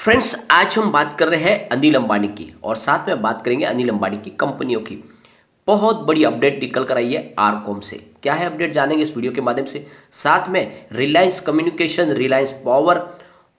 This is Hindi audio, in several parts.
फ्रेंड्स, आज हम बात कर रहे हैं अनिल अंबानी की और साथ में बात करेंगे अनिल अंबानी की कंपनियों की। बहुत बड़ी अपडेट निकल कर आई है आरकॉम से। क्या है अपडेट, जानेंगे इस वीडियो के माध्यम से। साथ में रिलायंस कम्युनिकेशन, रिलायंस पावर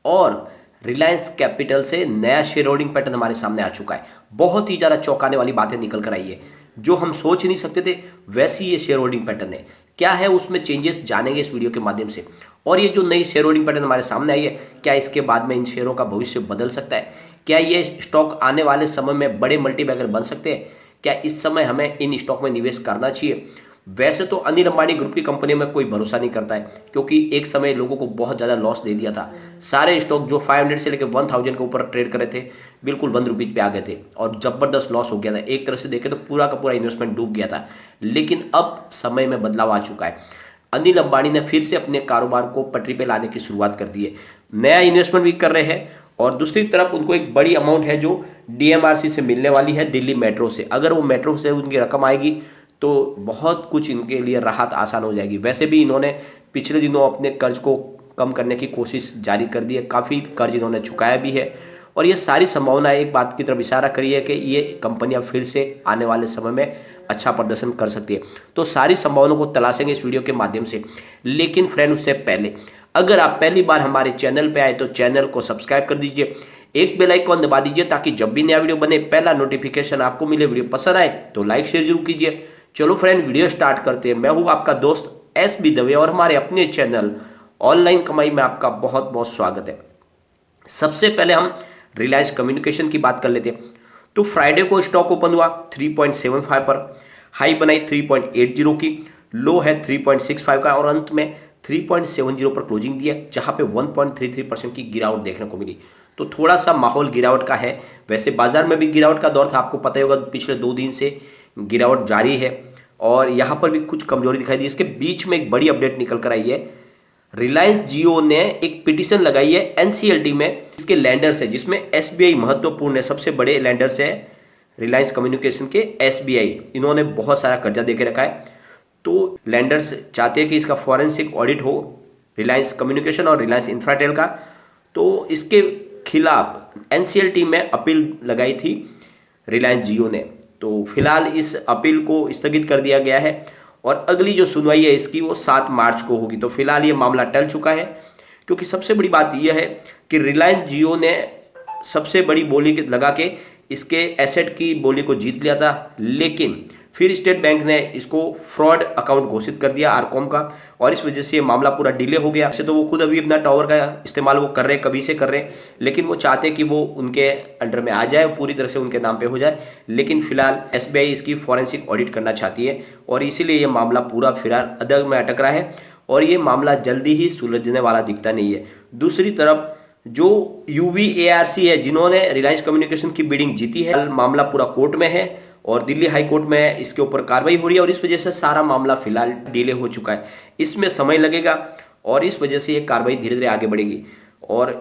और रिलायंस कैपिटल से नया शेयर होल्डिंग पैटर्न हमारे सामने आ चुका है। बहुत ही ज़्यादा चौंकाने वाली बातें निकल कर आई है, जो हम सोच नहीं सकते थे वैसी ये शेयर होल्डिंग पैटर्न है। क्या है उसमें चेंजेस, जानेंगे इस वीडियो के माध्यम से। और ये जो नई शेयर होल्डिंग पैटर्न हमारे सामने आई है, क्या इसके बाद में इन शेयरों का भविष्य बदल सकता है? क्या ये स्टॉक आने वाले समय में बड़े मल्टीबैगर बन सकते हैं? क्या इस समय हमें इन स्टॉक में निवेश करना चाहिए? वैसे तो अनिल अंबानी ग्रुप की कंपनियों में कोई भरोसा नहीं करता है, क्योंकि एक समय लोगों को बहुत ज़्यादा लॉस दे दिया था। सारे स्टॉक जो 500 से लेकर 1000 के ऊपर ट्रेड करे थे, बिल्कुल 1 रुपीज़ पे आ गए थे और ज़बरदस्त लॉस हो गया था। एक तरह से देखें तो पूरा का पूरा इन्वेस्टमेंट डूब गया था। लेकिन अब समय में बदलाव आ चुका है। अनिल अंबानी ने फिर से अपने कारोबार को पटरी पे लाने की शुरुआत कर दी है। नया इन्वेस्टमेंट भी कर रहे हैं और दूसरी तरफ उनको एक बड़ी अमाउंट है जो डीएमआरसी से मिलने वाली है, दिल्ली मेट्रो से। अगर वो मेट्रो से उनकी रकम आएगी तो बहुत कुछ इनके लिए राहत आसान हो जाएगी। वैसे भी इन्होंने पिछले दिनों अपने कर्ज को कम करने की कोशिश जारी कर दी है, काफ़ी कर्ज इन्होंने चुकाया भी है। और ये सारी संभावनाएं एक बात की तरफ इशारा करी है कि ये कंपनियां फिर से आने वाले समय में अच्छा प्रदर्शन कर सकती है। तो सारी संभावनाओं को तलाशेंगे इस वीडियो के माध्यम से। लेकिन फ्रेंड, उससे पहले अगर आप पहली बार हमारे चैनल पे आए तो चैनल को सब्सक्राइब कर दीजिए, एक बेल आइकन दबा दीजिए ताकि जब भी नया वीडियो बने पहला नोटिफिकेशन आपको मिले। वीडियो पसंद आए तो लाइक शेयर जरूर कीजिए। चलो फ्रेंड, वीडियो स्टार्ट करते हैं। मैं हूँ आपका दोस्त SB दवे और हमारे अपने चैनल ऑनलाइन कमाई में आपका बहुत बहुत स्वागत है। सबसे पहले हम रिलायंस कम्युनिकेशन की बात कर लेते हैं। तो फ्राइडे को स्टॉक ओपन हुआ 3.75 पर, हाई बनाई 3.80 की, लो है 3.65 का और अंत में 3.70 पर क्लोजिंग दिया, जहां पे 1.33% की गिरावट देखने को मिली। तो थोड़ा सा माहौल गिरावट का है। वैसे बाजार में भी गिरावट का दौर था, आपको पता ही होगा, पिछले 2 दिन से गिरावट जारी है और यहाँ पर भी कुछ कमजोरी दिखाई दी। इसके बीच में एक बड़ी अपडेट निकल कर आई है। रिलायंस जियो ने एक पिटीशन लगाई है NCLT में, इसके लैंडर्स है जिसमें SBI महत्वपूर्ण है। सबसे बड़े लैंडर्स है रिलायंस कम्युनिकेशन के SBI। इन्होंने बहुत सारा कर्जा दे के रखा है, तो लैंडर्स चाहते हैं कि इसका फॉरेंसिक ऑडिट हो, रिलायंस कम्युनिकेशन और रिलायंस इंफ्राटेल का। तो इसके खिलाफ NCLT में अपील लगाई थी रिलायंस जियो ने। तो फिलहाल इस अपील को स्थगित कर दिया गया है और अगली जो सुनवाई है इसकी वो 7 मार्च को होगी। तो फिलहाल ये मामला टल चुका है, क्योंकि सबसे बड़ी बात यह है कि रिलायंस जियो ने सबसे बड़ी बोली लगा के इसके एसेट की बोली को जीत लिया था, लेकिन फिर स्टेट बैंक ने इसको फ्रॉड अकाउंट घोषित कर दिया आरकॉम का, और इस वजह से ये मामला पूरा डिले हो गया। वैसे तो वो खुद अभी अपना टावर का इस्तेमाल वो कर रहे हैं, कभी से कर रहे हैं, लेकिन वो चाहते कि वो उनके अंडर में आ जाए, पूरी तरह से उनके नाम पे हो जाए। लेकिन फिलहाल SBI इसकी फॉरेंसिक ऑडिट करना चाहती है और इसीलिए ये मामला पूरा फिलहाल अदर में अटक रहा है और ये मामला जल्दी ही सुलझने वाला दिखता नहीं है। दूसरी तरफ जो UVARC है, जिन्होंने रिलायंस कम्युनिकेशन की बिडिंग जीती है, मामला पूरा कोर्ट में है और दिल्ली हाई कोर्ट में इसके ऊपर कार्रवाई हो रही है और इस वजह से सारा मामला फिलहाल डिले हो चुका है। इसमें समय लगेगा और इस वजह से ये कार्रवाई धीरे धीरे आगे बढ़ेगी। और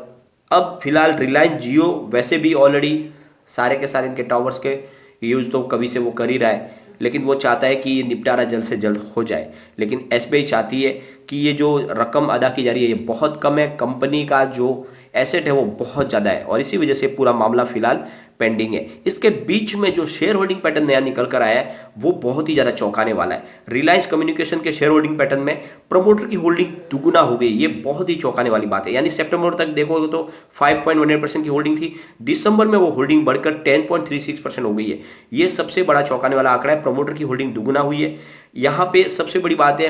अब फिलहाल रिलायंस जियो वैसे भी ऑलरेडी सारे के सारे इनके टावर्स के यूज़ तो कभी से वो कर ही रहा है, लेकिन वो चाहता है कि ये निपटारा जल्द से जल्द हो जाए। लेकिन SBI चाहती है कि ये जो रकम अदा की जा रही है ये बहुत कम है, कंपनी का जो एसेट है वो बहुत ज़्यादा है और इसी वजह से पूरा मामला फिलहाल पेंडिंग है। इसके बीच में जो शेयर होल्डिंग पैटर्न नया निकल कर आया है वो बहुत ही ज़्यादा चौंकाने वाला है। रिलायंस कम्युनिकेशन के शेयर होल्डिंग पैटर्न में प्रमोटर की होल्डिंग दुगुना हो गई। ये बहुत ही चौंकाने वाली बात है। यानी सितंबर तक देखोगे तो 5.18% की होल्डिंग थी, दिसंबर में वो होल्डिंग बढ़कर 10.36% हो गई है। ये सबसे बड़ा चौंकाने वाला आंकड़ा है। प्रमोटर की होल्डिंग दुगुना हुई है। यहाँ पे सबसे बड़ी बात है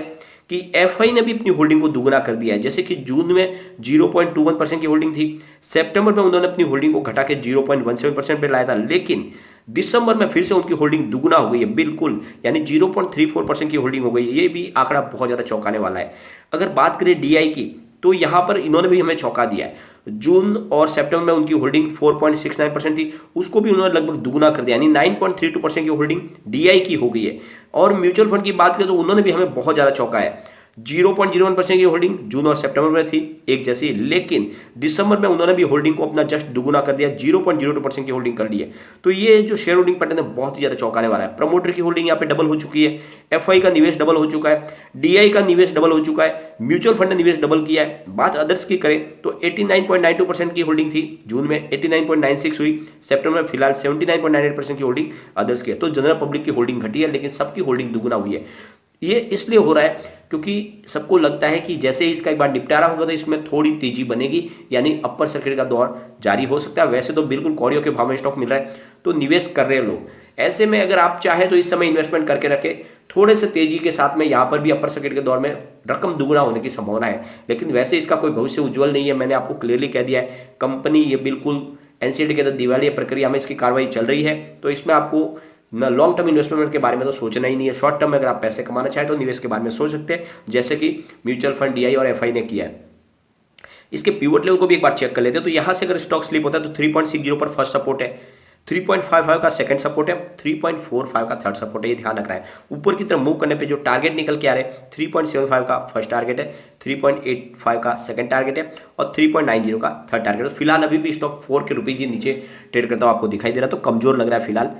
कि FI ने भी अपनी होल्डिंग को दुगुना कर दिया है। जैसे कि जून में 0.21% की होल्डिंग थी, सितंबर में उन्होंने अपनी होल्डिंग को घटा के 0.17% पे लाया था, लेकिन दिसंबर में फिर से उनकी होल्डिंग दुगुना हो गई है बिल्कुल, यानी 0.34% की होल्डिंग हो गई है। ये भी आंकड़ा बहुत ज़्यादा चौंकाने वाला है। अगर बात करें DI की, तो यहाँ पर इन्होंने भी हमें चौंका दिया है। जून और सितंबर में उनकी होल्डिंग 4.69% थी, उसको भी उन्होंने लगभग दुगुना कर दिया, यानी 9.32% की होल्डिंग DI की हो गई है। और म्यूचुअल फंड की बात करें तो उन्होंने भी हमें बहुत ज़्यादा चौंका है। 0.01% की होल्डिंग जून और सितंबर में थी एक जैसी, लेकिन दिसंबर में उन्होंने भी होल्डिंग को अपना जस्ट दुगुना कर दिया, 0.02% की होल्डिंग कर ली है। तो ये जो शेयर होल्डिंग पैटर्न है बहुत ही ज्यादा चौंकाने वाला है। प्रमोटर की होल्डिंग यहाँ पे डबल हो चुकी है, एफआई का निवेश डबल हो चुका है, डीआई का निवेश डबल हो चुका है, म्यूचुअल फंड ने निवेश डबल किया है। बात अदर्स की करें तो 89.92% की होल्डिंग थी जून में, 89.96 हुई, सितंबर में फिलहाल 79.98% की होल्डिंग अदर्स की है। तो जनरल पब्लिक की होल्डिंग घटी है, लेकिन सबकी होल्डिंग दुगुना हुई है। ये इसलिए हो रहा है क्योंकि सबको लगता है कि जैसे ही इसका एक बार निपटारा होगा तो इसमें थोड़ी तेजी बनेगी, यानी अपर सर्किट का दौर जारी हो सकता है। वैसे तो बिल्कुल कौड़ियों के भाव में स्टॉक मिल रहा है, तो निवेश कर रहे हैं लोग। ऐसे में अगर आप चाहें तो इस समय इन्वेस्टमेंट करके रखें, थोड़े से तेजी के साथ में यहाँ पर भी अपर सर्किट के दौर में रकम दुगुना होने की संभावना है। लेकिन वैसे इसका कोई भविष्य उज्ज्वल नहीं है, मैंने आपको क्लियरली कह दिया है। कंपनी ये बिल्कुल एनसीडी के तहत दिवालिया प्रक्रिया में इसकी कार्रवाई चल रही है, तो इसमें आपको न लॉन्ग टर्म इन्वेस्टमेंट के बारे में तो सोचना ही नहीं है। शॉर्ट टर्म में अगर आप पैसे कमाना चाहें तो निवेश के बारे में सोच सकते हैं, जैसे कि म्यूचुअल फंड, डीआई और एफआई ने किया है। इसके पिवट लेवल को भी एक बार चेक कर लेते हैं। तो यहां से अगर स्टॉक स्लिप होता है तो 3.60 पर फर्स्ट सपोर्ट है, 3.55 का सेकंड सपोर्ट है, 3.45 का थर्ड सपोर्ट है, ये ध्यान रखना है। ऊपर की तरफ मूव करने पे जो टारगेट निकल के आ रहे हैं, 3.75 का फर्स्ट टारगेट है, 3.85 का सेकंड टारगेट है और 3.90 का थर्ड टारगेट है। फिलहाल अभी भी स्टॉक 4 के रुपीज ही नीचे ट्रेड करता हुआ आपको दिखाई दे रहा है, तो कमजोर लग रहा है फिलहाल।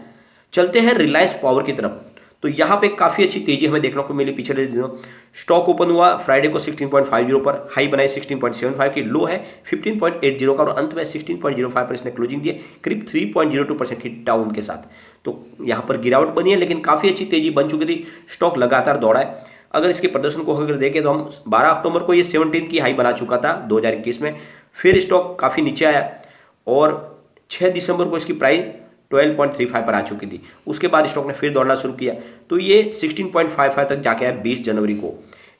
चलते हैं रिलायंस पावर की तरफ। तो यहां पे काफी अच्छी तेजी हमें देखने को मिली पिछले दिनों। स्टॉक ओपन हुआ फ्राइडे को 16.50 पर, हाई बनाई 16.75 की, लो है 15.80 का और अंत में 16.05 पर इसने क्लोजिंग दी है, करीब 3.02% की डाउन के साथ। तो यहां पर गिरावट बनी है, लेकिन काफी अच्छी तेजी बन चुकी थी, स्टॉक लगातार दौड़ा है। अगर इसके प्रदर्शन को अगर देखें तो हम 12 अक्टूबर को ये 17 की हाई बना चुका था 2021 में, फिर स्टॉक काफी नीचे आया और 6 दिसंबर को इसकी प्राइस 12.35 पर आ चुकी थी। उसके बाद स्टॉक ने फिर दौड़ना शुरू किया, तो ये 16.55 तक जाके आया 20 जनवरी को,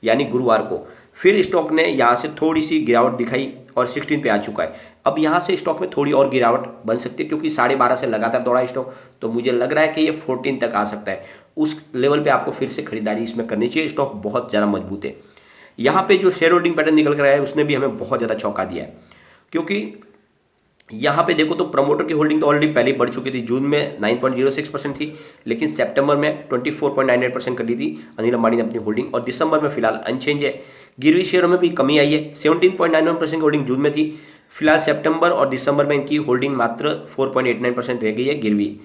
यानी गुरुवार को। फिर स्टॉक ने यहाँ से थोड़ी सी गिरावट दिखाई और 16 पे आ चुका है। अब यहाँ से स्टॉक में थोड़ी और गिरावट बन सकती है, क्योंकि 12.5 से लगातार दौड़ा स्टॉक, तो मुझे लग रहा है कि ये 14 तक आ सकता है। उस लेवल पे आपको फिर से खरीदारी इसमें करनी चाहिए, स्टॉक बहुत ज़्यादा मजबूत है। यहाँ पे जो शेयर होल्डिंग पैटर्न निकल कर आया है उसने भी हमें बहुत ज़्यादा चौंका दिया है, क्योंकि यहाँ पे देखो तो प्रमोटर की होल्डिंग तो ऑलरेडी पहले ही बढ़ चुकी थी। जून में 9.06% थी, लेकिन सितंबर में 24.98% कर ली थी अनिल अंबानी ने अपनी होल्डिंग, और दिसंबर में फिलहाल अनचेंज है। गिरवी शेयरों में भी कमी आई है, 17.91% की होल्डिंग जून में थी, फिलहाल सितंबर और दिसंबर में इनकी होल्डिंग मात्र 4.89% रह गई है गिरवी।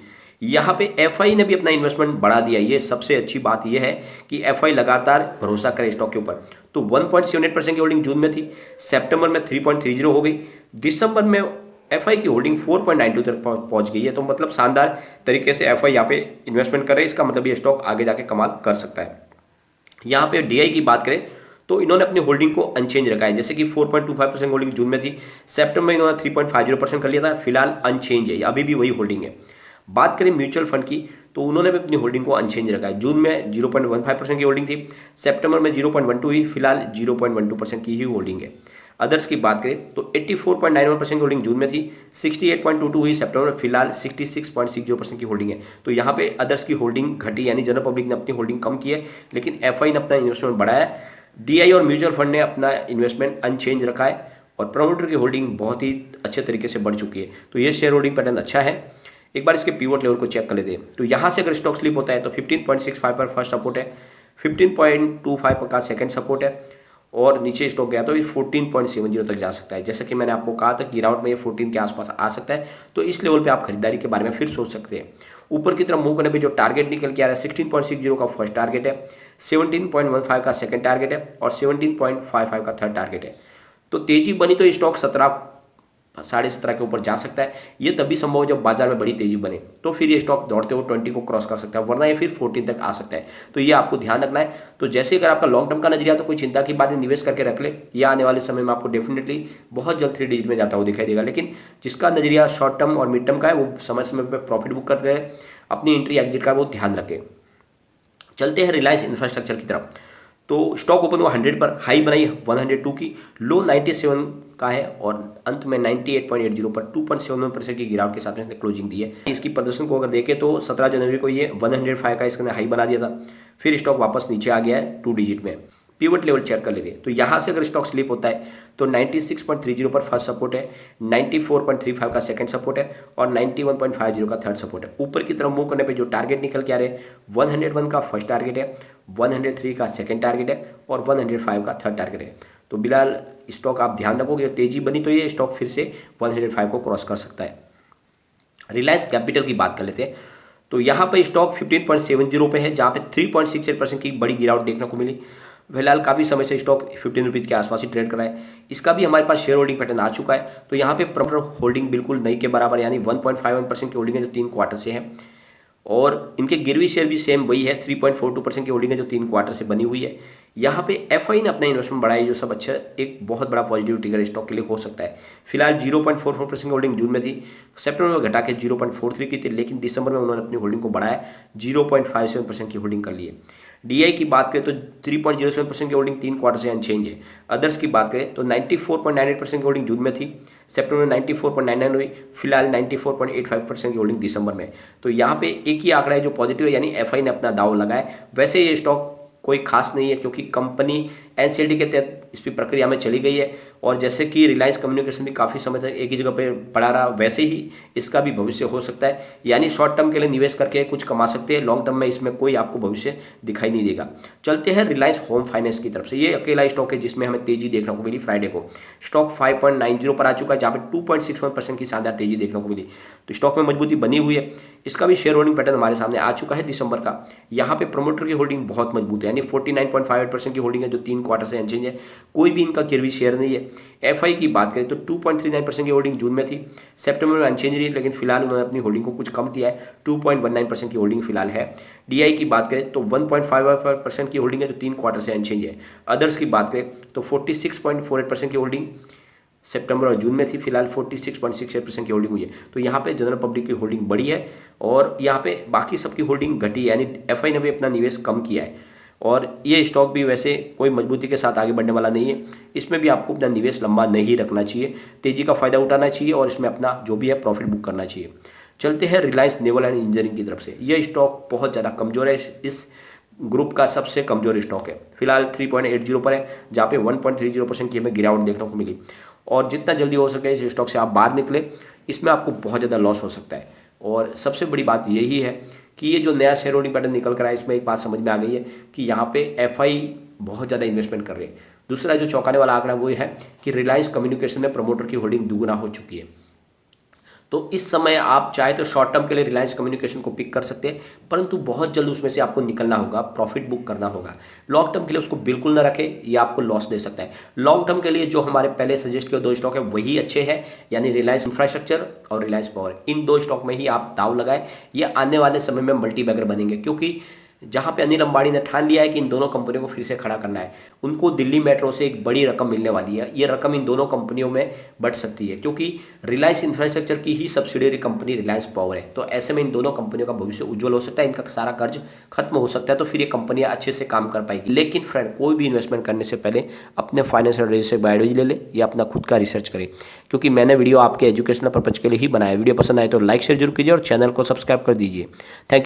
यहाँ पे एफआई ने भी अपना इन्वेस्टमेंट बढ़ा दिया। ये सबसे अच्छी बात यह है कि एफआई लगातार भरोसा करे स्टॉक के ऊपर। तो 1.78% की होल्डिंग जून में थी, सितंबर में 3.30 हो गई, दिसंबर में एफआई की होल्डिंग 4.92 तक पहुंच गई है। तो मतलब शानदार तरीके से एफआई यहाँ पे इन्वेस्टमेंट कर रहे हैं, इसका मतलब ये स्टॉक आगे जाके कमाल कर सकता है। यहाँ पे डीआई की बात करें तो इन्होंने अपनी होल्डिंग को अनचेंज रखा है, जैसे कि 4.25% होल्डिंग जून में थी, सितंबर में इन्होंने 3.50% कर लिया था, फिलहाल अनचेंज है, अभी भी वही होल्डिंग है। बात करें म्यूचुअल फंड की तो उन्होंने भी अपनी होल्डिंग को अनचेंज रखा है। जून में 0.15% की होल्डिंग थी, सितंबर में 0.12 हुई, फिलहाल 0.12% की ही होल्डिंग है। अदर्स की बात करें तो 84.91% की होल्डिंग जून में थी, 68.22 हुई सितंबर में, फिलहाल 66.60% की होल्डिंग है। तो यहाँ पे अदर्स की होल्डिंग घटी, यानी जनरल पब्लिक ने अपनी होल्डिंग कम की है, लेकिन एफआई ने अपना इन्वेस्टमेंट बढ़ाया है। डीआई और म्यूचुअल फंड ने अपना इन्वेस्टमेंट अनचेंज रखा है और प्रमोटर की होल्डिंग बहुत ही अच्छे तरीके से बढ़ चुकी है। तो ये शेयर होल्डिंग पैटर्न अच्छा है। एक बार इसके पिवट लेवल को चेक कर लेते हैं। तो यहाँ से अगर स्टॉक स्लिप होता है तो 15.65 पर फर्स्ट सपोर्ट है, 15.25 का सेकंड सपोर्ट है और नीचे स्टॉक गया तो ये 14.70 तक जा सकता है। जैसे कि मैंने आपको कहा था गिरावट में ये 14 के आसपास आ सकता है, तो इस लेवल पे आप खरीदारी के बारे में फिर सोच सकते हैं। ऊपर की तरफ मूव करने पे जो टारगेट निकल के आ रहा है 16.60 का फर्स्ट टारगेट है, 17.15 का सेकंड टारगेट है और 17.55 का थर्ड टारगेट है। तो तेजी बनी तो स्टॉक 17.5 के ऊपर जा सकता है। ये तभी संभव है जब बाजार में बड़ी तेजी बने, तो फिर ये स्टॉक दौड़ते हुए 20 को क्रॉस कर सकता है, वरना ये फिर 14 तक आ सकता है। तो ये आपको ध्यान रखना है। तो जैसे अगर आपका लॉन्ग टर्म का नजरिया तो कोई चिंता की बात है, निवेश करके रख ले, या आने वाले समय में आपको डेफिनेटली बहुत जल्द 3 डिजिट में जाता हुआ दिखाई देगा। लेकिन जिसका नजरिया शॉर्ट टर्म और मिड टर्म का है वो समय समय पर प्रॉफिट बुक कर रहे हैं, अपनी एंट्री एग्जिट का वो ध्यान रखें। चलते हैं रिलायंस इंफ्रास्ट्रक्चर की तरफ। तो स्टॉक ओपन हुआ 100 पर, हाई बनाई 102 की, लो 97 का है और अंत में 98.80 पर 2.71% की गिरावट के साथ में इसने क्लोजिंग दी है। इसकी प्रदर्शन को अगर देखें तो 17 जनवरी को ये 105 का इसने हाई बना दिया था, फिर स्टॉक वापस नीचे आ गया है 2 डिजिट में। पिवट लेवल चेक कर लेते हैं। तो यहाँ से अगर स्टॉक स्लिप होता है तो 96.30 पर फर्स्ट सपोर्ट है, 94.35 का सेकंड सपोर्ट है और 91.50 का थर्ड सपोर्ट है। ऊपर की तरफ मूव करने पे जो टारगेट निकल के आ रहे हैं 101 का फर्स्ट टारगेट है, 103 का सेकंड टारगेट है और 105 का थर्ड टारगेट है। तो बिलाल स्टॉक आप ध्यान रखोगे, तेजी बनी तो ये स्टॉक फिर से 105 को क्रॉस कर सकता है। रिलायंस कैपिटल की बात कर लेते हैं। तो यहाँ पे स्टॉक 15.70 पे है, जहाँ पे 3.68% की बड़ी गिरावट देखने को मिली। फिलहाल काफ़ी समय से स्टॉक 15 रुपीज़ के आसपास ही ट्रेड कर रहा है। इसका भी हमारे पास शेयर होल्डिंग पैटर्न आ चुका है। तो यहाँ पे प्रॉपर होल्डिंग बिल्कुल नहीं के बराबर, यानी 1.51% की होल्डिंग है जो 3 क्वार्टर से है। और इनके गिरवी शेयर भी सेम वही है, 3.42% की होल्डिंग है जो 3 क्वार्टर से बनी हुई है। यहाँ पे एफआई ने अपना इन्वेस्टमेंट बढ़ाई, जो सब अच्छा एक बहुत बड़ा पॉजिटिव ट्रिगर स्टॉक के लिए हो सकता है। फिलहाल 0.44% की होल्डिंग जून में थी, सितंबर में घटा के 0.43 की थी, लेकिन दिसंबर में उन्होंने अपनी होल्डिंग को बढ़ाया, 0.57% की होल्डिंग कर ली है। डीआई की बात करें तो 3.07% की होल्डिंग 3 क्वार्टर से अनचेंज है। अदर्स की बात करें तो 94.98% की होल्डिंग जून में थी, सितंबर में 94.99 हुई, फिलहाल 94.85% की होल्डिंग दिसंबर में। तो यहाँ पे एक ही आंकड़ा है जो पॉजिटिव है, यानी एफआई ने अपना दाव लगाया। वैसे ये स्टॉक कोई खास नहीं है क्योंकि कंपनी एनसीएलटी के तहत इस पर प्रक्रिया में चली गई है। और जैसे कि रिलायंस कम्युनिकेशन भी काफ़ी समय तक एक ही जगह पे पड़ा रहा, वैसे ही इसका भी भविष्य हो सकता है। यानी शॉर्ट टर्म के लिए निवेश करके कुछ कमा सकते हैं, लॉन्ग टर्म में इसमें कोई आपको भविष्य दिखाई नहीं देगा। चलते हैं रिलायंस होम फाइनेंस की तरफ से। ये अकेला स्टॉक है जिसमें हमें तेजी देखने को मिली फ्राइडे को। स्टॉक 5.90 पर आ चुका है, जहाँ पे 2.61% की शानदार तेजी देखने को मिली। तो स्टॉक में मजबूती बनी हुई है। इसका भी शेयर होल्डिंग पैटर्न हमारे सामने आ चुका है दिसंबर का। यहाँ पे प्रमोटर की होल्डिंग बहुत मजबूत है, यानी 49.58% की होल्डिंग है जो 3 क्वार्टर से अनचेंज है। कोई भी इनका गिरवी शेयर नहीं है। एफआई की बात करें तो 2.39% की होल्डिंग जून में थी, सितंबर में अनचेंज रही, लेकिन फिलहाल उन्होंने अपनी होल्डिंग को कुछ कम किया है, 2.19% की होल्डिंग फिलहाल है। डीआई की बात करें तो 1.55% की होल्डिंग है जो 3 क्वार्टर से अनचेंज है। अदर्स की बात करें तो 46.48% की होल्डिंग सितंबर और जून में थी, फिलहाल 46.68% की होल्डिंग हुई है। तो यहाँ पे जनरल पब्लिक की होल्डिंग बढ़ी है और यहाँ पे बाकी सबकी होल्डिंग घटी है, यानी एफआई ने भी अपना निवेश कम किया है। और ये स्टॉक भी वैसे कोई मजबूती के साथ आगे बढ़ने वाला नहीं है। इसमें भी आपको अपना निवेश लंबा नहीं रखना चाहिए, तेजी का फायदा उठाना चाहिए और इसमें अपना जो भी है प्रॉफिट बुक करना चाहिए। चलते हैं रिलायंस नेवल एंड इंजीनियरिंग की तरफ से। यह स्टॉक बहुत ज़्यादा कमजोर है, इस ग्रुप का सबसे कमजोर स्टॉक है। फिलहाल 3.80 पर है, जहाँ पे 1.30% की हमें गिरावट देखने को मिली। और जितना जल्दी हो सके इस स्टॉक से आप बाहर निकले, इसमें आपको बहुत ज़्यादा लॉस हो सकता है। और सबसे बड़ी बात यही है कि ये जो नया शेयर होल्डिंग पैटर्न निकल कर आया, इसमें एक बात समझ में आ गई है कि यहाँ पे एफआई बहुत ज़्यादा इन्वेस्टमेंट कर रहे हैं। दूसरा जो चौंकाने वाला आंकड़ा वो है कि रिलायंस कम्युनिकेशन में प्रमोटर की होल्डिंग दुगुना हो चुकी है। तो इस समय आप चाहे तो शॉर्ट टर्म के लिए रिलायंस कम्युनिकेशन को पिक कर सकते हैं, परंतु बहुत जल्द उसमें से आपको निकलना होगा, प्रॉफिट बुक करना होगा। लॉन्ग टर्म के लिए उसको बिल्कुल ना रखें, ये आपको लॉस दे सकता है। लॉन्ग टर्म के लिए जो हमारे पहले सजेस्ट किए 2 स्टॉक है वही अच्छे हैं, यानी रिलायंस इंफ्रास्ट्रक्चर और रिलायंस पावर। इन 2 स्टॉक में ही आप दाव लगाएं, ये आने वाले समय में मल्टीबैगर बनेंगे। क्योंकि जहां पे अनिल अंबानी ने ठान लिया है कि इन दोनों कंपनियों को फिर से खड़ा करना है, उनको दिल्ली मेट्रो से एक बड़ी रकम मिलने वाली है। ये रकम इन दोनों कंपनियों में बढ़ सकती है, क्योंकि रिलायंस इंफ्रास्ट्रक्चर की ही सब्सिडियरी कंपनी रिलायंस पावर है। तो ऐसे में इन दोनों कंपनियों का भविष्य उज्जवल हो सकता है, इनका सारा कर्ज खत्म हो सकता है, तो फिर ये कंपनियां अच्छे से काम कर पाएगी। लेकिन फ्रेंड, कोई भी इन्वेस्टमेंट करने से पहले अपने फाइनेंशियल एडवाइजर से एडवाइस ले ले या अपना खुद का रिसर्च करें, क्योंकि मैंने वीडियो आपके एजुकेशनल पर्पज के लिए ही बनाया। वीडियो पसंद आए तो लाइक शेयर जरूर कीजिए और चैनल को सब्सक्राइब कर दीजिए। Thank you.